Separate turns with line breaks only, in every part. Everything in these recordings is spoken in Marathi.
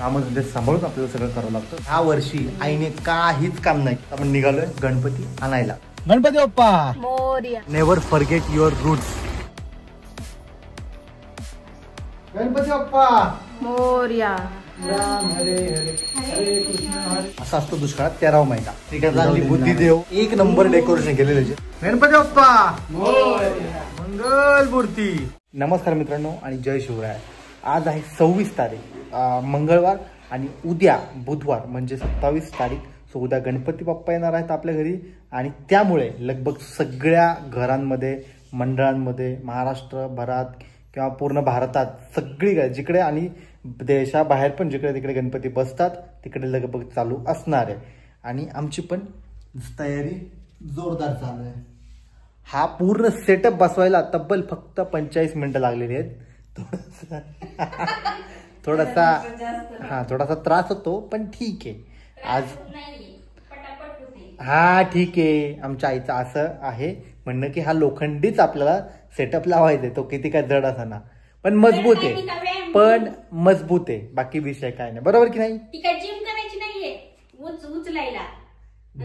कामधंदे सांभाळून आपल्याला सगळं करावं लागतं. ह्या वर्षी आईने काहीच काम नाही. आपण निघालोय गणपती आणायला. Ganpati Bappa
Morya.
Never forget your roots. Ganpati Bappa
Morya.
Ram Hare Hare हरे कृष्ण हरे. असा असतो दुष्काळात 13वा महिना. ठीक आहे, चांगली बुद्धी देव. एक नंबर डेकोरेशन केलेलं. गणपती बाप्पा मोरया. मंगल मूर्ती. नमस्कार मित्रांनो आणि जय शिवराय. आज आहे 26 तारीख मंगळवार आणि उद्या बुधवार म्हणजे 27 तारीख. सो उद्या गणपती बाप्पा येणार आहेत आपल्या घरी आणि त्यामुळे लगभग सगळ्या घरांमध्ये मंडळांमध्ये महाराष्ट्रभरात किंवा पूर्ण भारतात सगळीकडे जिकडे आणि देशाबाहेर पण जिकडे तिकडे गणपती बसतात तिकडे लगभग चालू असणार आहे. आणि आमची पण तयारी जोरदार चालू आहे. हा पूर्ण सेटअप बसवायला तब्बल फक्त 45 मिनिटं लागलेली आहेत. थोडासा त्रास होतो पण ठीक आहे. आज हा ठीक आहे. आमच्या आईचं असं आहे म्हणणं की हा लोखंडीच आपल्याला सेटअप लावायचा. तो किती काय जड असताना पण मजबूत आहे. बाकी विषय काय नाही. बरोबर की नाही.
जिम करायची नाहीये. उचलायला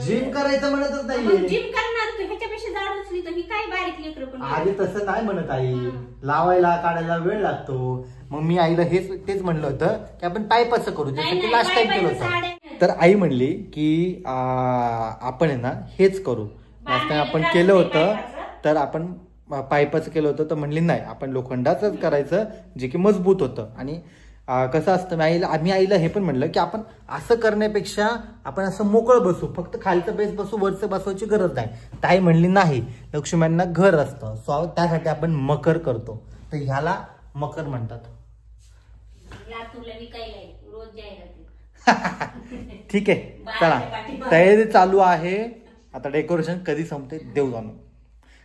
जिम करायचं म्हणतच नाहीये.
जिम करणार तू ह्याच्यापेक्षा जाड उचली तर ही काय बारीक लेकरं पण.
आधी तसं नाही म्हणत आई. लावायला काढायला वेळ लागतो. मग मी आईला तेच म्हणलं होतं की आपण पायपाचं करू जसं की लास्ट टाइम केलं होतं. तर आई म्हणली की आपण आहे ना हेच करू. लास्ट टाइम आपण केलं होतं तर आपण पायपाचं केलं होतं तर म्हणली नाही आपण लोखंडाचंच करायचं जे की मजबूत होतं. आणि कसं असतं आम्ही आईला हे पण म्हणलं की आपण असं करण्यापेक्षा आपण असं मोकळं बसू. फक्त खालचं बेस बसू वरचं बसवायची गरज नाही. ताई म्हणली नाही लक्ष्म्यांना घर असतं सो त्यासाठी आपण मकर करतो. तर ह्याला मकर म्हणतात. ठीक आहे चला तयारी चालू आहे. आता डेकोरेशन कधी संपते देव जाणू.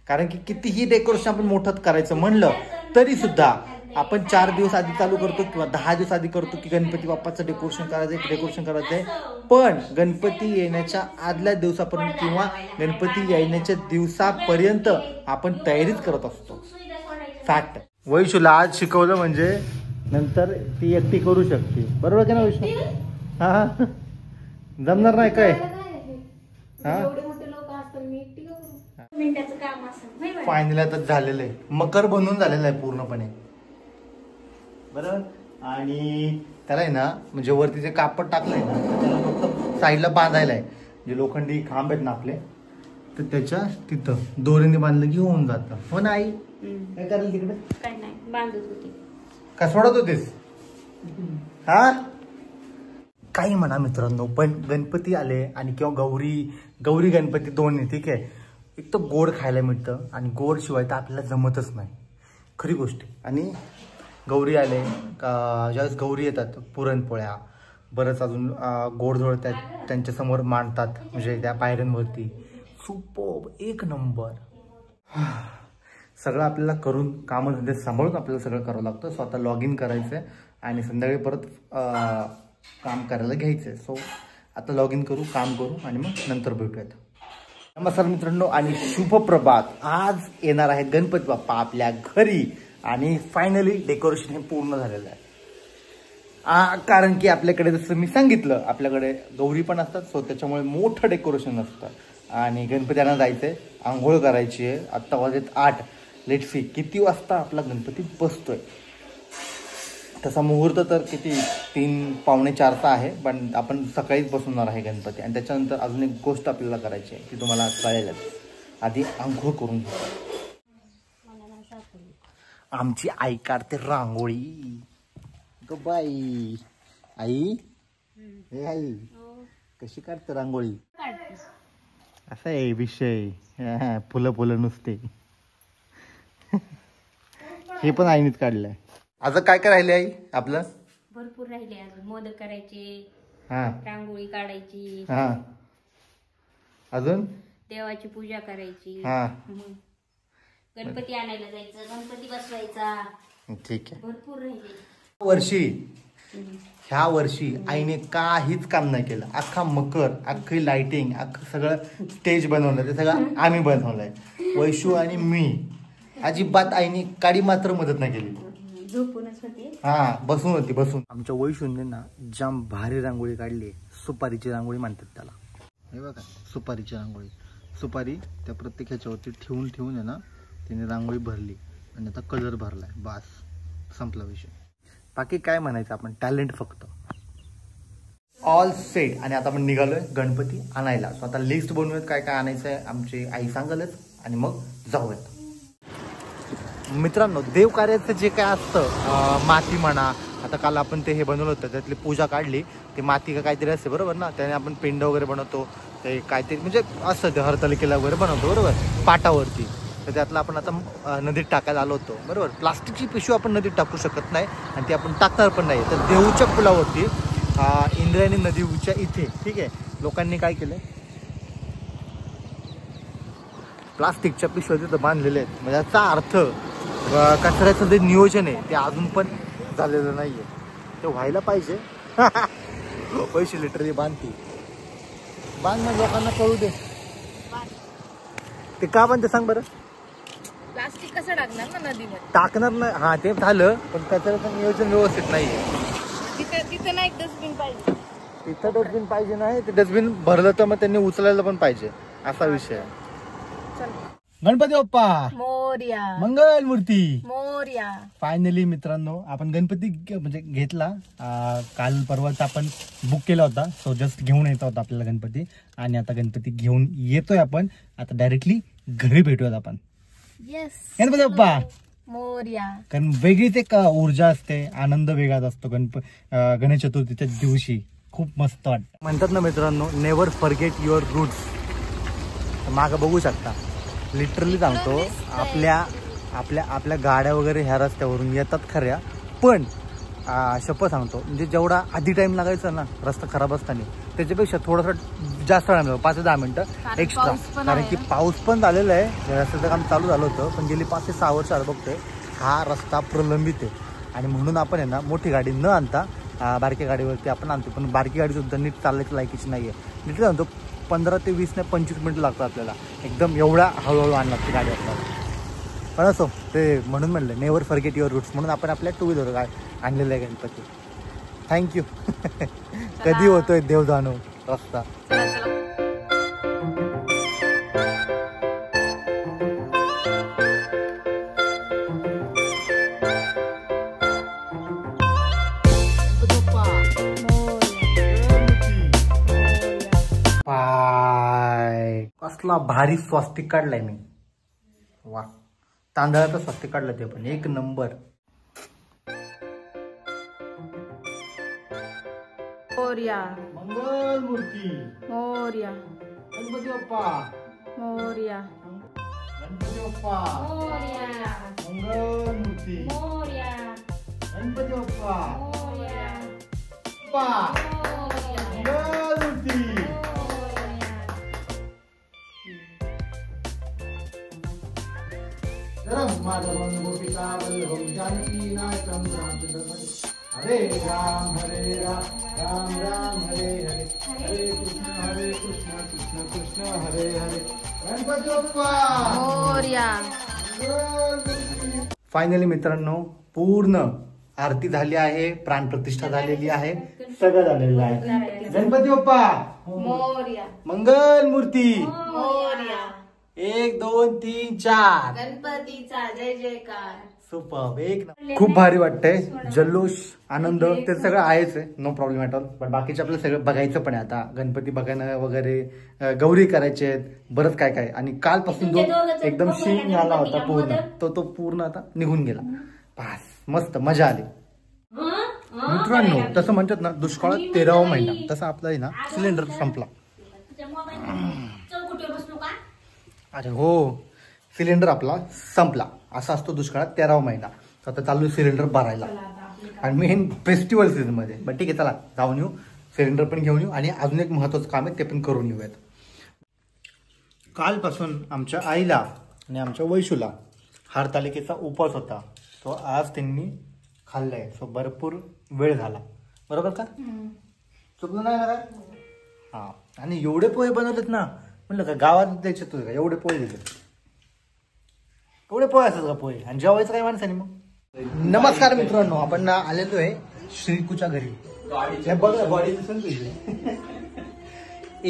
कारण की कितीही डेकोरेशन आपण मोठं करायचं म्हणलं तरी सुद्धा आपण 4 दिवस आधी चालू करतो किंवा 10 दिवस आधी करतो की गणपती बाप्पाचं डेकोरेशन करायचंय. पण गणपती येण्याच्या आदल्या दिवसापर्यंत किंवा गणपती येण्याच्या दिवसापर्यंत आपण तयारीच करत असतो. फॅक्ट. वैशूला आज शिकवलं म्हणजे नंतर ती एकटी करू शकते. बरोबर की ना वैशू. हा जमणार नाही काय. फायनल आता झालेलं आहे. मकर बनवून झालेलं आहे पूर्णपणे. बरोबर. आणि त्याला आहे ना म्हणजे वरती जे कापड टाकलंय ना त्याला फक्त साईडला बांधायला आहे. जे लोखंडी खांब आहेत ना आपले तर त्याच्या तिथं दोरीने बांधलं की होऊन जातं. हो ना आई. काय करायला तिकडे
काय नाही बांधत होती
का सोडत होतेस. हा काही म्हणा मित्रांनो पण गणपती आले आणि किंवा गौरी गणपती दोन्ही ठीक आहे. एक तर गोड खायला मिळतं आणि गोड शिवाय तर आपल्याला जमतच नाही खरी गोष्ट. आणि गौरी आले ज्यावेळेस गौरी येतात पुरणपोळ्या बरंच अजून गोडधोड त्यांच्या समोर मांडतात म्हणजे त्या पायऱ्यांवरती. सुपर एक नंबर. सगळं आपल्याला करून कामधंदे सांभाळून आपल्याला सगळं करावं लागतं. स्वतः लॉग इन करायचंय आणि संध्याकाळी परत काम करायला घ्यायचंय. सो आता लॉग इन करू काम करू आणि मग नंतर भेटूयात. नमस्कार मित्रांनो आणि शुभ प्रभात. आज येणार आहे गणपती बाप्पा आपल्या घरी आणि फायनली डेकोरेशन हे पूर्ण झालेलं आहे. कारण की आपल्याकडे जसं मी सांगितलं आपल्याकडे गौरी पण असतात सो त्याच्यामुळे मोठं डेकोरेशन असतं. आणि गणपतींना जायचंय आंघोळ करायची आहे. आत्ता वाजत 8. लेट सी किती वाजता आपला गणपती बसतोय. तसा मुहूर्त तर किती 3 पावणे 4चा आहे पण आपण सकाळीच बसवणार आहे गणपती. आणि त्याच्यानंतर अजून एक गोष्ट आपल्याला करायची आहे ती तुम्हाला कळेलच. आधी आंघोळ करून घेऊ. आमची आई काढते रांगोळी. ग बाई आई हे आई कशी काढते रांगोळी. असा आहे विषय. फुलं नुसते. हे पण आईनेच काढलंय. अजून काय काय राहिले आई आपलं.
भरपूर राहिले अजून. मोदक करायचे.
हा
रांगोळी काढायची.
हा अजून
देवाची पूजा करायची.
हा
गणपती आणायला जायचं. गणपती बसवायचा.
ठीक आहे.
भरपूर राहिले.
ह्या वर्षी आईने काहीच काम नाही केलं. अख्खा मकर अख्खी लाइटिंग अख्खं सगळं स्टेज बनवलं ते सगळं आम्ही बनवलंय. वैशू आणि मी. अजिबात आईने काडी मात्र मदत नाही केली.
झोपूनच होती.
हा बसून होती बसून. आमच्या वैशूने ना जाम भारी रांगोळी काढली. सुपारीची रांगोळी म्हणतात त्याला. हे बघा सुपारीची रांगोळी. सुपारी त्या प्रत्येक ह्याच्यावरती ठेवून ठेवून आहे ना तिने रांगोळी भरली आणि आता कलर भरलाय. बास संपला विषय. बाकी काय म्हणायचं आपण, टॅलेंट फक्त. All set. आणि आता आपण निघालोय गणपती आणायला. सो आता लिस्ट बनवूयात काय काय आणायचं आहे. आमची आई सांगालच आणि मग जाऊयात. मित्रांनो देव कार्याचं जे काय असतं माती म्हणा, आता काल आपण ते हे बनवलं होतं त्यातली पूजा काढली. ते माती का काहीतरी असते बरोबर ना, त्याने आपण पिंड वगैरे बनवतो. ते काहीतरी म्हणजे असतं ते हरतालिकेला वगैरे बनवतो बरोबर पाटावरती. तर त्यातलं आपण आता नदीत टाकायला आलो होतो बरोबर. प्लास्टिकची पिशवी आपण नदीत टाकू शकत नाही आणि ती आपण टाकणार पण नाही. तर देऊच्या पुलावरती इंद्रायणी नदीच्या इथे ठीक आहे लोकांनी काय केलं, प्लास्टिकच्या पिशव्या तिथं बांधलेल्या आहेत. म्हणजे याचा अर्थ कचऱ्याचं जे नियोजन आहे ते अजून पण झालेलं नाहीये. ते व्हायला पाहिजे. पैसे लिटरली बांधते बांध मग लोकांना कळू दे. ते का बांधते सांग बरं.
प्लास्टिक कसं टाकणार ना नदीमध्ये.
टाकणार नाही हा ते झालं पण कचऱ्याचं नियोजन व्यवस्थित नाहीये.
तिथे ना एक डस्टबिन पाहिजे.
तिथं डस्टबिन पाहिजे नाही ते डस्टबिन भरलं तर मग त्यांनी उचलायला पण पाहिजे असा विषय आहे. गणपती बाप्पा
मोरया.
मंगल मूर्ती
मोरया.
फायनली मित्रांनो आपण गणपती म्हणजे घेतला. काल परवाच आपण बुक केला होता. सो जस्ट घेऊन येत होता आपल्याला गणपती आणि आता गणपती घेऊन येतोय आपण. आता डायरेक्टली घरी भेटूयात आपण. गणपती बाप्पा
मोरया.
कारण वेगळीच एक ऊर्जा असते, आनंद वेगळाच असतो गणेश चतुर्थीच्या दिवशी. खूप मस्त वाटतं. म्हणतात ना मित्रांनो नेव्हर फॉरगेट युअर रूट्स. मागं बघू शकता लिटरली सांगतो आपल्या गाड्या वगैरे ह्या रस्त्यावरून येतात खऱ्या पण शपथ सांगतो म्हणजे जेवढा आधी टाइम लागायचा ना रस्ता खराब असताना त्याच्यापेक्षा थोडासा जास्त टाइम लागतो 5 ते 10 मिनिटं एक्स्ट्रा. कारण की पाऊस पण झालेला आहे. रस्त्याचं काम चालू झालं होतं पण गेली 5 ते 6 वर्ष बघतोय हा रस्ता प्रलंबित आहे. आणि म्हणून आपण आहे ना मोठी गाडी न आणता बारक्या गाडीवरती आपण आणतो. पण बारकी गाडी सुद्धा नीट चालण्याची लायकीची नाही आहे. नीट सांगतो 15 ते 20 ते 25 मिनिटं लागतात आपल्याला. एकदम एवढा हळूहळू आणला ती गाडी आपल्याला. पण असो ते म्हणून म्हणलं नेव्हर फॉरगेट युअर रूट्स म्हणून आपण आपल्या 2 व्हीलर आणलेलं आहे गणपती. थँक्यू. कधी होतोय देव जाणो रस्ता. कसला भारी स्वास्तिक काढलाय मी. वा तांदळाचं स्वास्तिक काढलं ते पण एक नंबर.
मोरया.
मंगल मूर्ती.
मोरया.
गणपती बाप्पा.
मोरया.
गणपती बाप्पा.
मोरया.
मंगल मूर्ती.
मोरया.
गणपती बाप्पा.
मोरया.
मंगल मूर्ती. हरे राम राम राम हरे हरे हरे कृष्ण कृष्ण कृष्ण हरे हरे. गणपती बाप्पा
मोरया.
फायनली मित्रांनो पूर्ण आरती झाली आहे, प्राणप्रतिष्ठा झालेली आहे, सगळं झालेलं आहे. गणपती बाप्पा
मोरया.
मंगल मूर्ती.
मोरया.
1 2 3 4.
गणपतीचा जय जयकार.
सुपर. एक खूप भारी वाटतंय. जल्लोष आनंद ते सगळं आहेच आहे. No problem at all. पण बाकीचे आपलं सगळं बघायचं पण आहे. आता गणपती बघायला वगैरे गौरी करायचे आहेत बरंच काय काय. आणि कालपासून जो एकदम शीण झाला होता पूर्ण तो पूर्ण आता निघून गेला. पास मस्त मजा आली. मित्रांनो तसं म्हणतात ना दुष्काळात 13वा महिना तसा आपला आहे ना सिलेंडर संपला. अरे हो सिलेंडर आपला संपला. असा असतो दुष्काळात 13वा महिना. आता चालू सिलेंडर भरायला आणि मेन फेस्टिवल सीझन मध्ये. बट ठीक आहे चला जाऊन येऊ सिलेंडर पण घेऊन येऊ आणि अजून एक महत्वाचं काम आहे ते पण करून येऊयात. कालपासून आमच्या आईला आणि आमच्या वैशूला हरतालिकेचा उपवास होता. तो आज त्यांनी खाल्लाय. सो भरपूर वेळ झाला बरोबर का चुकलं नाही ना काय. हा आणि एवढे पोहे बनवलेत ना म्हणलं का गावात द्यायचे तुझे का एवढे पोहे दिले. एवढे पोहे असतात का पोहे आणि जेवायचं काय माणसाने मग नमस्कार मित्रांनो, आपण ना आलेलो आहे श्रीकूच्या घरी. हे बघा बॉडी दिसून तुझी.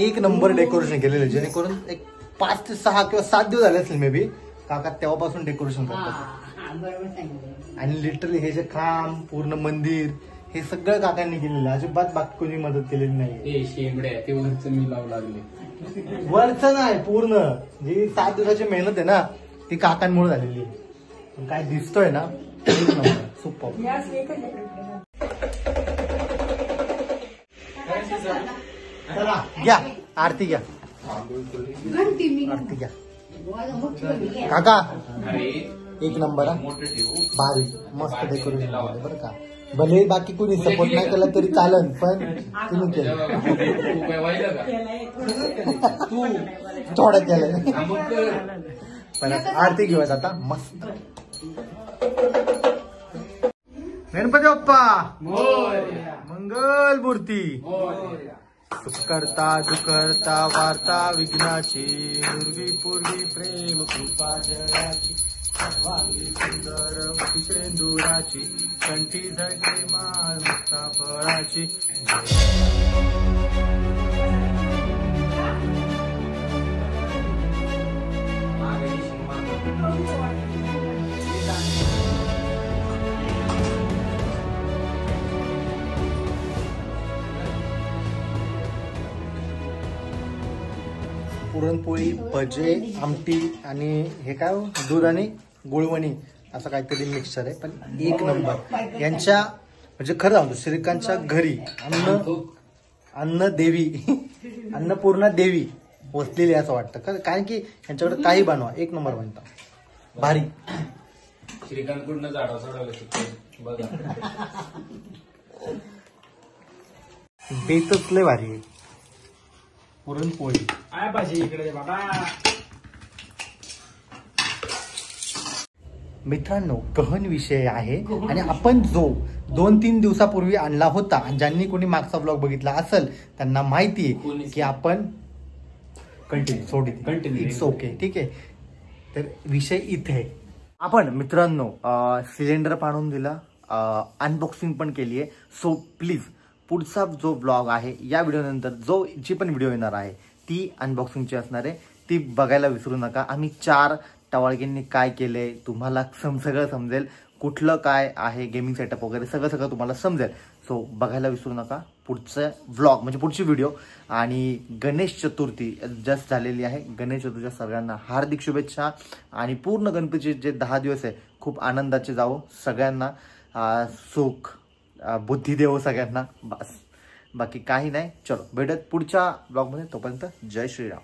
एक नंबर डेकोरेशन केलेलं आहे, जेणेकरून एक 5 ते 6 किंवा 7 दिवस झाले असतील मे बी काका तेव्हापासून डेकोरेशन करतात. आणि लिटरली हे जे खांब पूर्ण मंदिर हे सगळं काकांनी केलेलं, अजिबात बाकी कोणी मदत केलेली नाही.
शेंबड्या ते वरचं मी लावू लागले.
वरचं नाही, पूर्ण जी 7 दिवसाची मेहनत आहे ना ती काकांमुळे झालेली आहे. काय दिसतोय ना सुपर. चला घ्या आरती घ्या. आरती घ्या काका. एक नंबर भारी मस्त डेकोरेशन बरं का. भले बाकी कोणी सपोर्ट नाही केला तरी चालन, पण तुम्ही केलं थोडं केलं. पण आरती घेऊयात आता मस्त. गणपती बाप्पा मंगल मूर्ती. सुखकर्ता दुखकर्ता वार्ता विघ्नाची पूर्वी पूर्वी प्रेम कृपा जगाची सर्वांगी सुंदर सेंदुराची कंठी झळके माळ मुक्ता फळाची. पुरणपोळी, भजे, आमटी आणि हे काय दूध आणि गुळवणी असं काहीतरी मिक्सचर आहे, पण एक नंबर. यांच्या म्हणजे खरं सांगतो श्रीकांतच्या घरी अन्न देवी अन्नपूर्णा देवी वसलेली असं वाटतं, कारण की यांच्याकडे काही बनवा एक नंबर बनतं भारी.
श्रीकांत पूर्ण झाडा सोडवलं बघा.
बेतच लय भारी आहे पुरणपोळी.
इकडे बाबा.
मित्रांनो गहन विषय आहे आणि आपण जो 2-3 दिवसापूर्वी आणला होता आणि ज्यांनी कोणी मागचा ब्लॉग बघितला असेल त्यांना माहिती आहे की आपण कंटिन्यू इट्स ओके ठीक आहे. तर विषय इथे आपण मित्रांनो सिलेंडर पाडून दिला, अनबॉक्सिंग पण केली आहे. सो प्लीज पुढचा जो ब्लॉग आहे या व्हिडिओनंतर जी पण व्हिडिओ येणार आहे ती अनबॉक्सिंगची असणार आहे, ती बघायला विसरू नका. आम्ही 4 टवाळकींनी काय केलंय तुम्हाला सगळं समजेल, कुठलं काय आहे गेमिंग सेटअप वगैरे सगळं तुम्हाला समजेल. सो बघायला विसरू नका पुढचं व्लॉग म्हणजे पुढची व्हिडिओ. आणि गणेश चतुर्थी जस्ट झालेली आहे. गणेश चतुर्थीच्या सगळ्यांना हार्दिक शुभेच्छा आणि पूर्ण गणपतीचे जे 10 दिवस आहे खूप आनंदाचे जावो. सगळ्यांना सुख बुद्धी देवो सगळ्यांना. बस बाकी काही नाही. चलो भेटत पुढच्या ब्लॉगमध्ये, तोपर्यंत जय श्रीराम.